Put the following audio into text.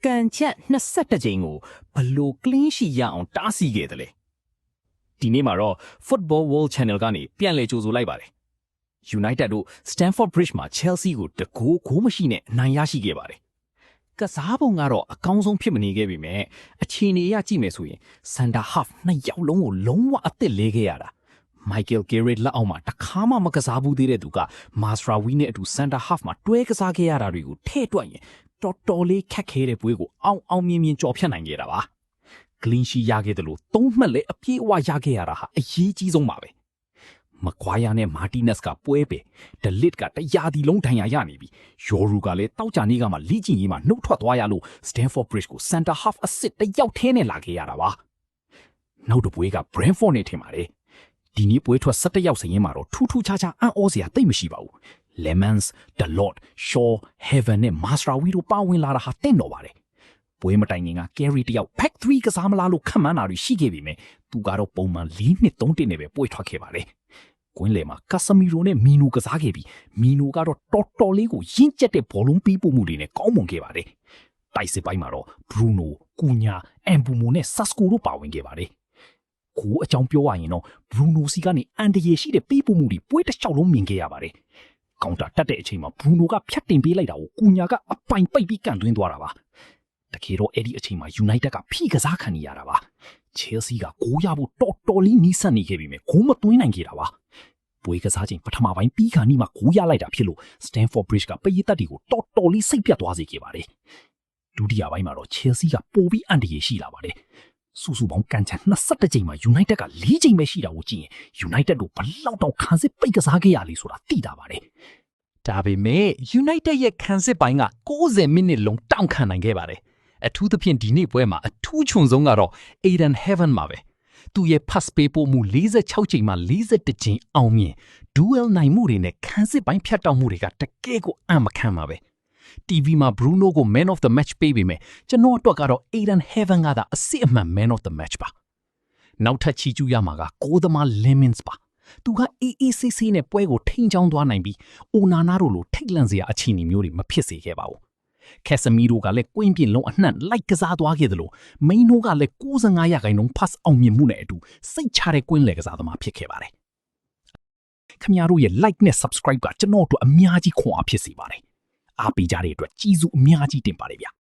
ကန်ချက်22ကြိမ်ကိုဘလို့ clean sheet ရအောင်တားဆီးခဲ့တယ်လေဒီနေ့မှာတော့ Football World Channel ကနေပြန်လည်ကြိုဆိုလိုက်ပါတယ် United တို့ Stamford Bridge မှာ Chelsea ကိုတကူဂိုးမရှိနဲ့အနိုင်ရရှိခဲ့ပါတယ်ကစားပုံကတော့အကောင်းဆုံးဖြစ်မနေခဲ့ပေမဲ့အခြေအနေအရကြည့်မယ်ဆိုရင် Center Half နှစ်ယောက်လုံးကိုလုံးဝအသစ်လဲခဲ့ရတာ Michael Carrick လက်အောက်မှာတခါမှမကစားဘူးသေးတဲ့သူက Masraoui နဲ့အတူ Center Half မှာတွဲကစားခဲ့ရတာတွေကိုထည့်တွက်ရင်တော်တော်လေးခက်ခဲတဲ့ပွဲကိုအောင်မြင်ကြော်ဖြတ်နိုင်ခဲ့တာပါ Clean sheet ရခဲ့တယ်လို့သုံးမှတ်လဲအပြည့်အဝရခဲ့ရတာဟာအရေးကြီးဆုံးပါပဲမကွာယာနဲ့မာတီနက်စ်ကပွဲပဲဒလစ်ကတရားဒီလုံးဒဏ်ရာရနေပြီယော်ရူကလည်းတောက်ကြနေကမှလိကျင်ကြီးမှနှုတ်ထွက်သွားရလို့ Stamford Bridge ကို Center Half အစ်စ်တယောက်ထဲနဲ့လာခဲ့ရတာပါနောက်တစ်ပွဲက Brentford နဲ့ထင်ပါတယ်ဒီနေ့ပွဲထွက်17ယောက်စရင်မှာတော့ထူးထူးခြားခြားအံ့ဩစရာသိပ်မရှိပါဘူး Lemans, Dalot, Shaw, Heaven နဲ့ Masraoui တို့ပါဝင်လာတာဟာတင့်တော်ပါတယ်ပွဲမတိုင်ခင်က Carry တယောက် Pack 3ကစားမလားလို့ခန့်မှန်းတာတွေရှိခဲ့ပေမဲ့သူကတော့ပုံမှန်4-3နဲ့ပဲပွဲထွက်ခဲ့ပါတယ်ကွင်းလေမှာ Casemiro နဲ့ Mino ကစားခဲ့ပြီး Mino ကတော့တော်တော်လေးကိုရင့်ကျက်တဲ့ဘောလုံးပေးပို့မှုတွေနဲ့ကောင်းမွန်ခဲ့ပါတယ်တိုက်စစ်ပိုင်းမှာတော့ Bruno, Cunha, Mbeumo နဲ့ Sasco တို့ပါဝင်ခဲ့ပါတယ်ကိုအကြောင်းပြောရရင်တော့ Bruno စီကနေအန်တရရှိတဲ့ပေးပို့မှုတွေပွဲတစ်လျှောက်လုံးမြင်ခဲ့ရပါတယ်ကောင်တာတက်တဲ့အချိန်မှာ Bruno ကဖြတ်တင်ပေးလိုက်တာကို Cunha ကအပိုင်ပိတ်ပြီးကန်သွင်းသွားတာပါတကယ်တော့အဲ့ဒီအချိန်မှာ United ကဖိကစားခံနေရတာပါ Chelsea ကဂိုးရဖို့တော်တော်လေးနီးစပ်နေခဲ့ပြီမဲ့ဂိုးမသွင်းနိုင်ခဲ့တာပါပွဲကစားချိန်ပထမပိုင်းပြီးခါနီးမှာဂိုးရလိုက်တာဖြစ်လို့ Stamford Bridge ကပရိသတ်တွေကိုတော်တော်လေးစိတ်ပြတ်သွားစေခဲ့ပါတယ်ဒုတိယပိုင်းမှာတော့ Chelsea ကပိုပြီးအန်တရရှိလာပါတယ်စုစုပေါင်းကန်ချန်22ကြိမ်မှာ United က4ကြိမ်ပဲရှိတာကိုကြည့်ရင် United တို့ဘလောက်တောင်ခံစစ်ပိတ်ကစားခဲ့ရလေဆိုတာသိတာပါတယ်ဒါပေမဲ့ United ရဲ့ခံစစ်ပိုင်းက90မိနစ်လုံးတောင့်ခံနိုင်ခဲ့ပါတယ်အထူးသဖြင့်ဒီနေ့ပွဲမှာအထူးချွန်ဆုံးကတော့ Eden Heaven မှာပဲသူရဲ့ pass ပေးပို့မှု46ကြိမ်မှာ41ကြိမ်အောင်မြင် duel နိုင်မှုတွေနဲ့ခံစစ်ပိုင်းဖြတ်တောက်မှုတွေကတကယ်ကိုအံ့မခံပါပဲ TV မှာ Bruno ကို Man of the Match ပေးပေမဲ့ကျွန်တော်အတွက်ကတော့ Eden Heaven ကသာအစစ်အမှန် Man of the Match ပါနောက်ထပ်ချီကျူးရမှာကကိုသမား Lemans ပါသူက AACC နဲ့ပွဲကိုထိန်းချောင်းသွားနိုင်ပြီး Onana တို့လိုထိတ်လန့်စရာအခြေအနေမျိုးတွေမဖြစ်စေခဲ့ပါဘူးCasemiro ကလည်းကွင်းပြင်လုံးအနှံ့လိုက်ကစားသွားခဲ့တယ်လို့ Maino ကလည်း95% pass အောင်မြင်မှုနဲ့အတူစိတ်ချတဲ့ကွင်းလေကစားသမားဖြစ်ခဲ့ပါတယ်ခင်ဗျားတို့ရဲ့ like နဲ့ subscribe ကကျွန်တော်တို့အများကြီးခွန်အားဖြစ်စေပါတယ်အားပေးကြတဲ့အတွက်ကျေးဇူးအများကြီးတင်ပါတယ်ဗျ